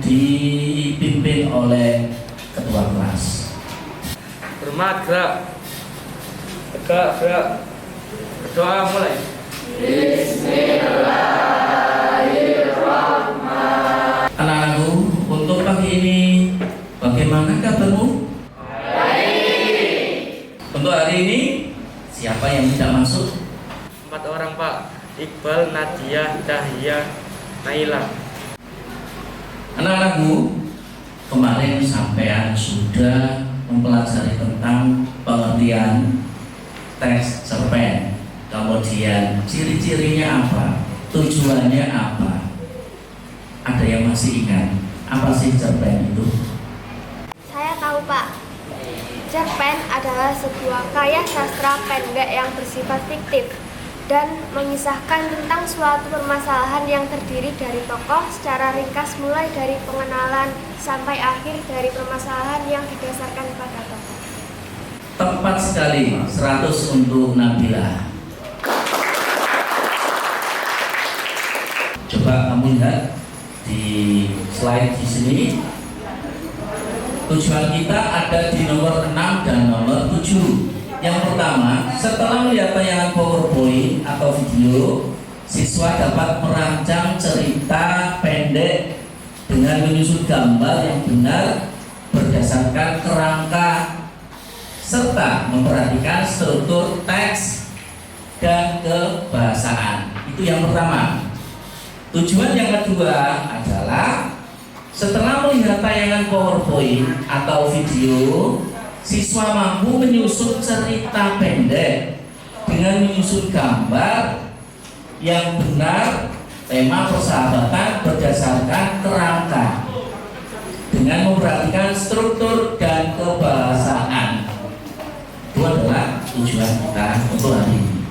dipimpin oleh ketua kelas. Hormat, gerak. Tegak, gerak. Berdoa mulai. Bismillahirrahmanirrahim. Anak-anakku, untuk pagi ini bagaimana kabarmu? Baik. Untuk hari ini siapa yang tidak masuk? 4 orang, Pak. Iqbal, Nadia, Dahlia, Naila. Anak-anakku, kemarin sampean sudah mempelajari tentang pengertian teks cerpen, kemudian ciri-cirinya apa, tujuannya apa. Ada yang masih ingat apa sih cerpen itu? Saya tahu, Pak. Cerpen adalah sebuah karya sastra pendek yang bersifat fiktif dan mengisahkan tentang suatu permasalahan yang terdiri dari tokoh secara ringkas mulai dari pengenalan sampai akhir dari permasalahan yang didasarkan pada tokoh. Tepat sekali, 100 untuk Nabila. Coba kamu lihat di slide di sini. Tujuan kita ada di nomor 6 dan nomor 7. Yang pertama, setelah melihat tayangan PowerPoint atau video, siswa dapat merancang cerita pendek dengan menyusun gambar yang benar berdasarkan kerangka serta memperhatikan struktur teks dan kebahasaan. Itu yang pertama. Tujuan yang kedua adalah setelah melihat tayangan PowerPoint atau video, siswa mampu menyusun cerita pendek dengan menyusun gambar yang benar, tema persahabatan berdasarkan kerangka dengan memperhatikan struktur dan kebahasaan. Itu adalah tujuan kita untuk hari ini.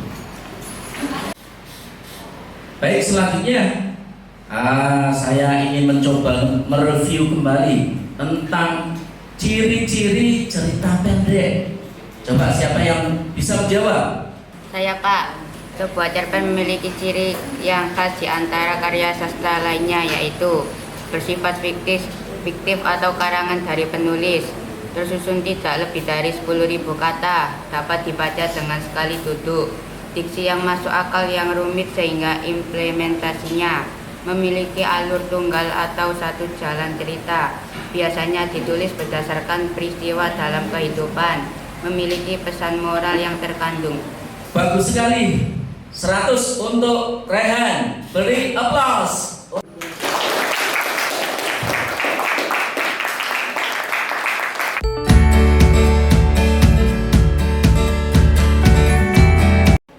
Baik, selanjutnya saya ingin mencoba mereview kembali tentang ciri-ciri cerita pendek. Coba siapa yang bisa menjawab? Saya, Pak. Sebuah cerpen memiliki ciri yang khas di antara karya sastra lainnya, yaitu bersifat fiktif atau karangan dari penulis, tersusun tidak lebih dari 10.000 kata, dapat dibaca dengan sekali duduk, diksi yang masuk akal yang rumit sehingga implementasinya memiliki alur tunggal atau satu jalan cerita, biasanya ditulis berdasarkan peristiwa dalam kehidupan, memiliki pesan moral yang terkandung. Bagus sekali, 100 untuk Rehan. Beri aplaus.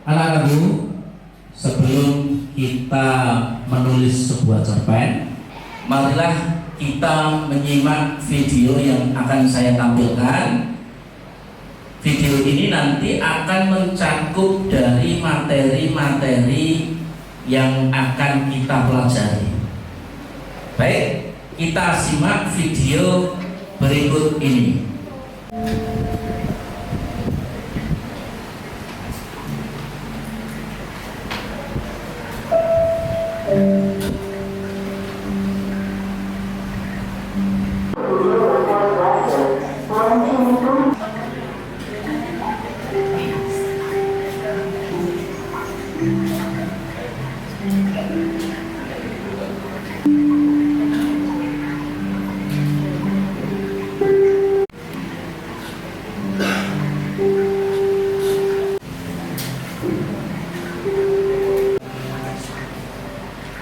Anak-anakku, sebelum kita menulis sebuah cerpen, marilah kita menyimak video yang akan saya tampilkan. Video ini nanti akan mencakup dari materi-materi yang akan kita pelajari. Baik, kita simak video berikut ini.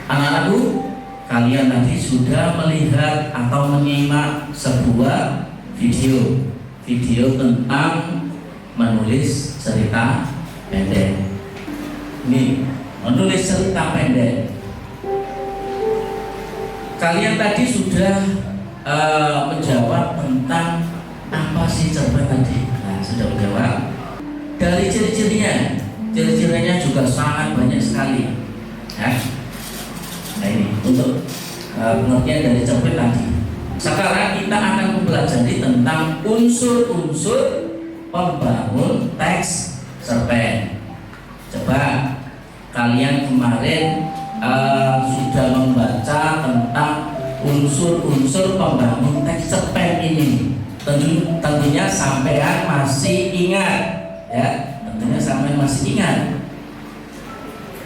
Anak-anakku, kalian nanti sudah melihat atau menyimak sebuah video tentang menulis cerita pendek. Ini menulis cerita pendek. Kalian tadi sudah menjawab tentang apa sih cerpen tadi? Nah, sudah menjawab. Dari ciri-cirinya juga sangat banyak sekali. Ya. Nah, ini untuk pengertian dari cerpen tadi. Sekarang kita akan mempelajari tentang unsur-unsur pembangun teks cerpen. Coba kalian kemarin sudah membaca tentang unsur-unsur pembangun teks cerpen ini. Tentunya sampean masih ingat, ya. Tentunya sampean masih ingat.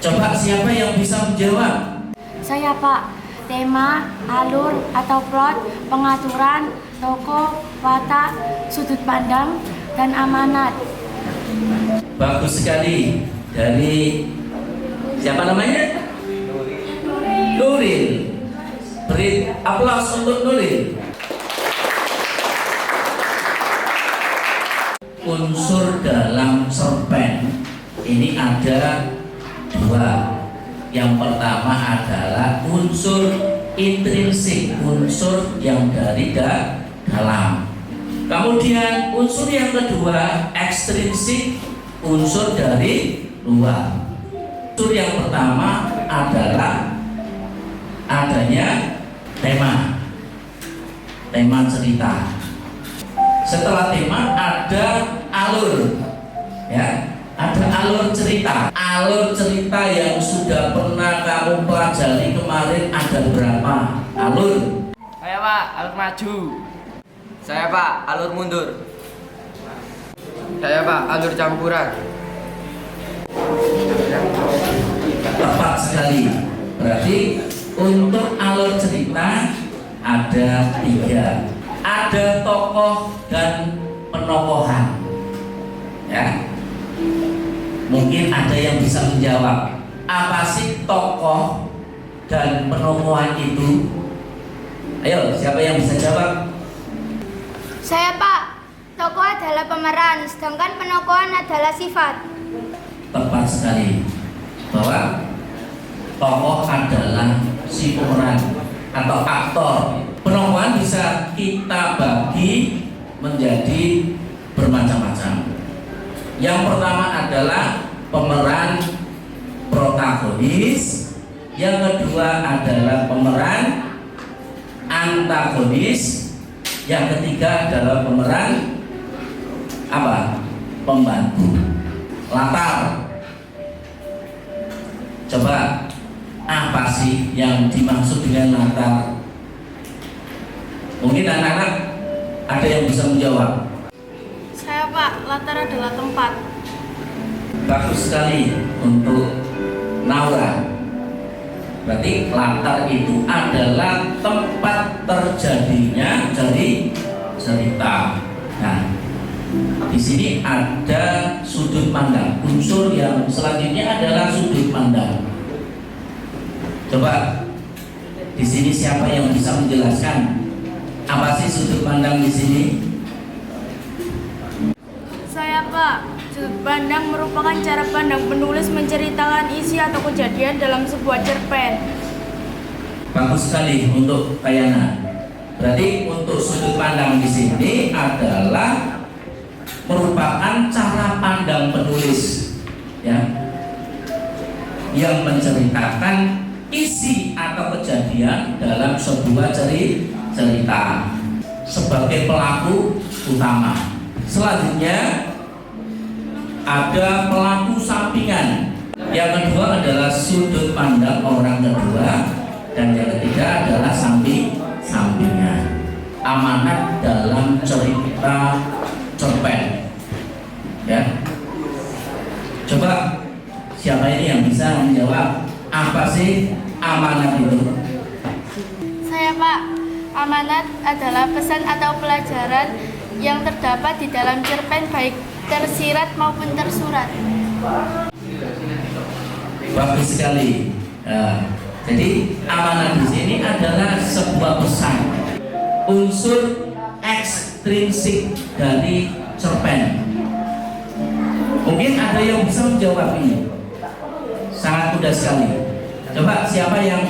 Coba siapa yang bisa menjawab? Saya Pak. Tema, alur atau plot, pengaturan, tokoh, watak, sudut pandang, dan amanat. Bagus sekali. Dari siapa namanya? Nuril. Beri aplaus untuk Nuril. Unsur dalam cerpen ini ada dua. Yang pertama adalah unsur intrinsik, unsur yang dari dalam. Kemudian unsur yang kedua ekstrinsik, unsur dari luar. Unsur yang pertama adalah adanya tema cerita. Setelah tema ada alur, ya. Ada alur cerita. Alur cerita yang sudah pernah kamu pelajari kemarin ada berapa alur? Saya Pak, alur maju. Saya Pak, alur mundur. Saya Pak, alur campuran. Tepat sekali. Berarti untuk alur cerita ada 3. Ada tokoh dan penokohan, ya. Mungkin ada yang bisa menjawab, apa sih tokoh dan penokohan itu? Ayo, siapa yang bisa jawab? Saya Pak. Tokoh adalah pemeran, sedangkan penokohan adalah sifat. Tepat sekali. Bahwa tokoh adalah si pemeran atau aktor. Penokohan bisa kita bagi menjadi bermacam-macam. Yang pertama adalah pemeran protagonis, yang kedua adalah pemeran antagonis, yang ketiga adalah pemeran apa? Pembantu. Latar. Coba apa sih yang dimaksud dengan latar? Mungkin anak-anak ada yang bisa menjawab. Saya Pak, latar adalah tempat. Bagus sekali untuk Naura. Berarti latar itu adalah tempat terjadinya dari cerita. Nah, di sini ada sudut pandang. Unsur yang selanjutnya adalah sudut pandang. Coba di sini siapa yang bisa menjelaskan apa sih sudut pandang di sini? Saya Pak, sudut pandang merupakan cara pandang penulis menceritakan isi atau kejadian dalam sebuah cerpen. Bagus sekali untuk Kayana. Berarti untuk sudut pandang di sini adalah merupakan cara pandang penulis, ya, yang menceritakan isi atau kejadian dalam sebuah cerita sebagai pelaku utama. Selanjutnya ada pelaku sampingan. Yang kedua adalah sudut pandang orang kedua, dan yang ketiga adalah sampingan. Amanat dalam cerita cerpen, ya. Coba siapa ini yang bisa menjawab apa sih amanat itu? Saya Pak, amanat adalah pesan atau pelajaran yang terdapat di dalam cerpen baik tersirat maupun tersurat. Bagus sekali. Nah, jadi amanat di sini adalah sebuah pesan, unsur ekstrinsik dari cerpen. Mungkin ada yang bisa menjawab ini. Sangat mudah sekali. Coba siapa yang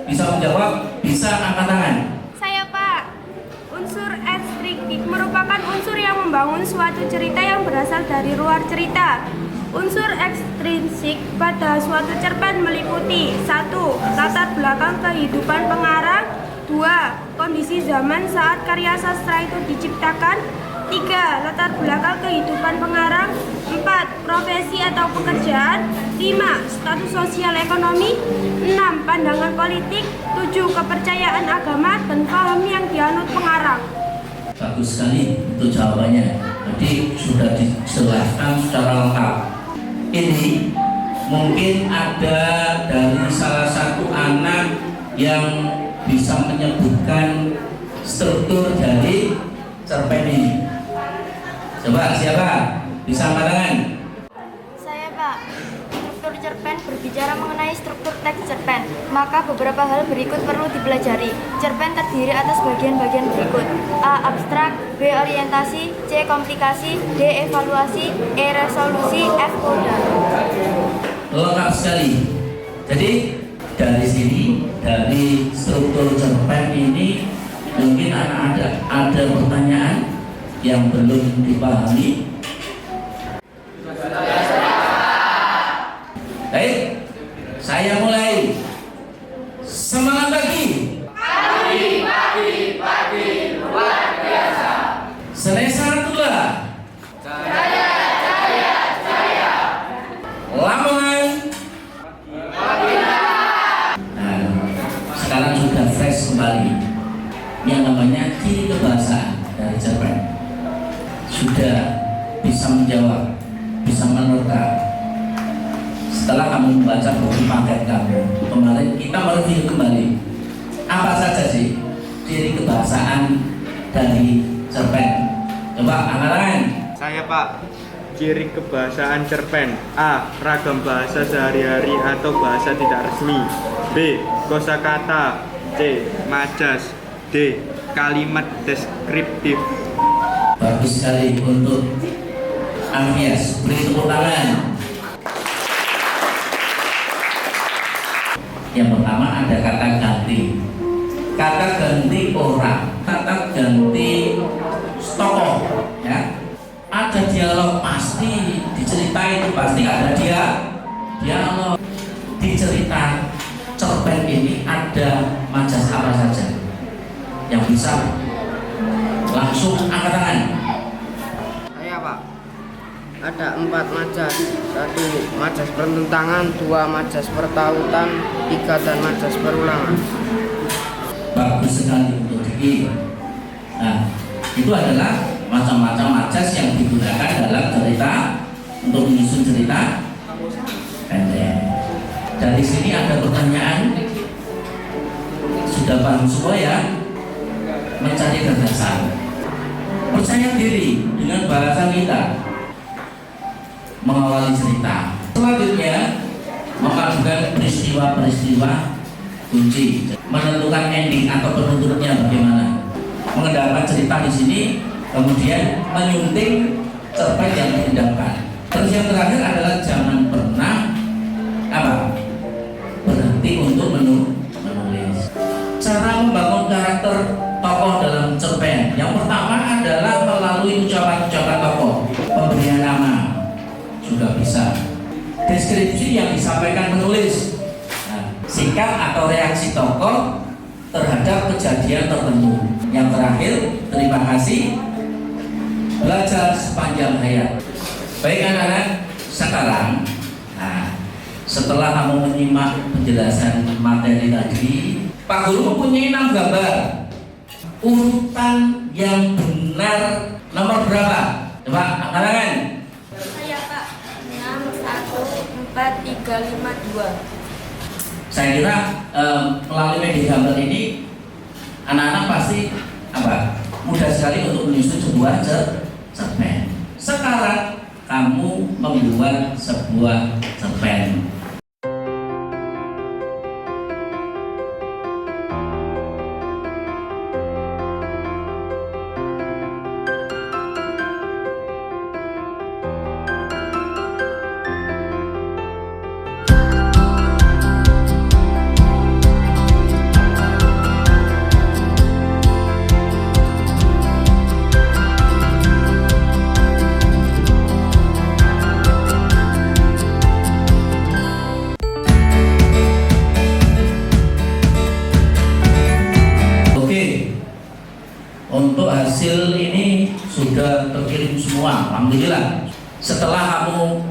bisa menjawab, bisa angkat tangan. Saya Pak. Unsur ekstrinsiktif merupakan unsur yang membangun suatu cerita yang berasal dari luar cerita. Unsur ekstrinsik pada suatu cerpen meliputi 1. Latar belakang kehidupan pengarang. 2. Kondisi zaman saat karya sastra itu diciptakan. 3. Latar belakang kehidupan pengarang. 4. Profesi atau pekerjaan. 5. Status sosial ekonomi. 6. Pandangan politik. 7. Kepercayaan agama dan paham yang dianut pengarang. Bagus sekali untuk jawabannya. Jadi sudah dijelaskan secara lengkap. Ini mungkin ada dari salah satu anak yang bisa menyebutkan struktur dari cerpen ini. Coba siapa? Bisa angkat tangan? Saya, Pak. Struktur cerpen berbicara mengenai struktur teks cerpen. Maka beberapa hal berikut perlu dipelajari. Cerpen terdiri atas bagian-bagian berikut: A. Abstrak, B. Orientasi, C. Komplikasi, D. Evaluasi, E. Resolusi, F. Koda. Lengkap sekali. Jadi dari sini, dari struktur cerpen ini, mungkin ada pertanyaan yang belum dipahami. Baik, saya mulai. Semangat pagi. Pagi, luar biasa. Senin Saratullah. Jaya. Lamongan. Nah, sekarang sudah fresh kembali. Yang namanya ciri kebahasaan dari cerpen. Sudah bisa menjawab, bisa menerka. Setelah kamu membaca buku paket kamu kemarin, kita mereview kembali apa saja sih ciri kebahasaan dari cerpen. Coba angkat. Saya, Pak. Ciri kebahasaan cerpen: A. Ragam bahasa sehari-hari atau bahasa tidak resmi. B. Kosakata. C. Majas. D. Kalimat deskriptif. Bagus sekali untuk Avias, beri tepuk tangan. Yang pertama ada kata ganti. Kata ganti orang, kata ganti tokoh, ya. Ada dialog pasti diceritain, pasti ada dialog. Di cerita cerpen ini ada majas apa saja yang bisa langsung angkat tangan. Saya, Pak. Ada 4 majas. 1. Majas pertentangan, 2. Majas pertautan, 3. Dan majas perulangan. Bagus sekali untuk Diki. Nah, itu adalah macam-macam majas yang digunakan dalam cerita untuk menyusun cerita pendek. Dari sini ada pertanyaan. Sudah paham semua ya? Mencari gagasan. Percaya diri dengan bahasa kita. Mengawali cerita. Selanjutnya memadukan peristiwa-peristiwa kunci, menentukan ending atau penutupnya bagaimana, mengendalikan cerita di sini, kemudian menyunting cerpen yang diendapkan. Terus yang terakhir adalah jangan pernah berhenti untuk menulis. Cara membangun karakter tokoh dalam cerpen. Yang pertama adalah melalui ucapan-ucapan tokoh, pemberian nama. Juga bisa deskripsi yang disampaikan penulis, sikap atau reaksi tokoh terhadap kejadian tertentu. Yang terakhir, terima kasih, belajar sepanjang hayat. Baik anak-anak, sekarang setelah kamu menyimak penjelasan materi tadi, Pak Guru mempunyai 6 gambar. Urutan yang benar nomor berapa? Coba angkat tangan. Saya, Pak. 6, 1, 4, 3, 5, 2. Saya kira melalui media gambar ini anak-anak pasti mudah sekali untuk menyusun sebuah cerpen. Sekarang kamu membuat sebuah cerpen. Alhamdulillah. Setelah kamu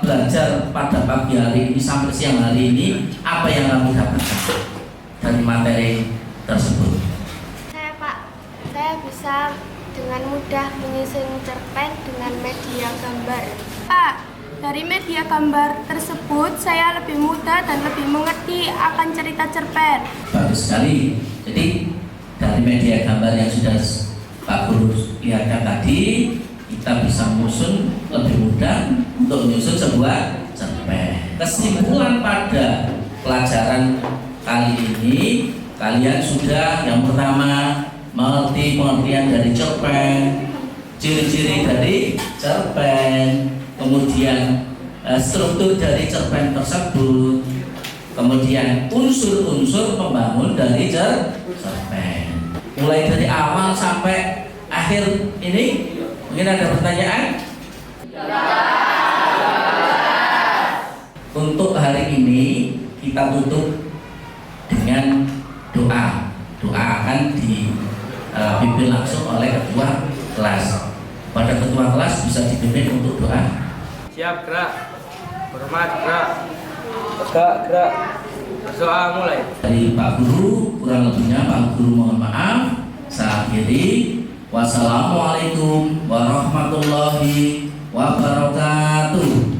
belajar pada pagi hari ini sampai siang hari ini, apa yang kamu dapatkan dari materi tersebut? Saya Pak, saya bisa dengan mudah menyusun cerpen dengan media gambar. Pak, dari media gambar tersebut saya lebih mudah dan lebih mengerti akan cerita cerpen. Bagus sekali. Jadi dari media gambar yang sudah Pak Guru lihatkan tadi, kita bisa menyusun lebih mudah untuk menyusun sebuah cerpen. Kesimpulan pada pelajaran kali ini, kalian sudah yang pertama mengerti pengertian dari cerpen, ciri-ciri dari cerpen, kemudian struktur dari cerpen tersebut, kemudian unsur-unsur pembangun dari cerpen. Mulai dari awal sampai akhir ini, mungkin ada pertanyaan? Untuk hari ini kita tutup dengan doa. Doa akan dipimpin langsung oleh ketua kelas. Pada ketua kelas bisa dipimpin untuk doa. Siap, gerak. Hormat, gerak. Gerak, gerak. Berdoa mulai. Dari Pak Guru, kurang lebihnya Pak Guru mohon maaf. Saya akhiri. Wassalamualaikum warahmatullahi wabarakatuh.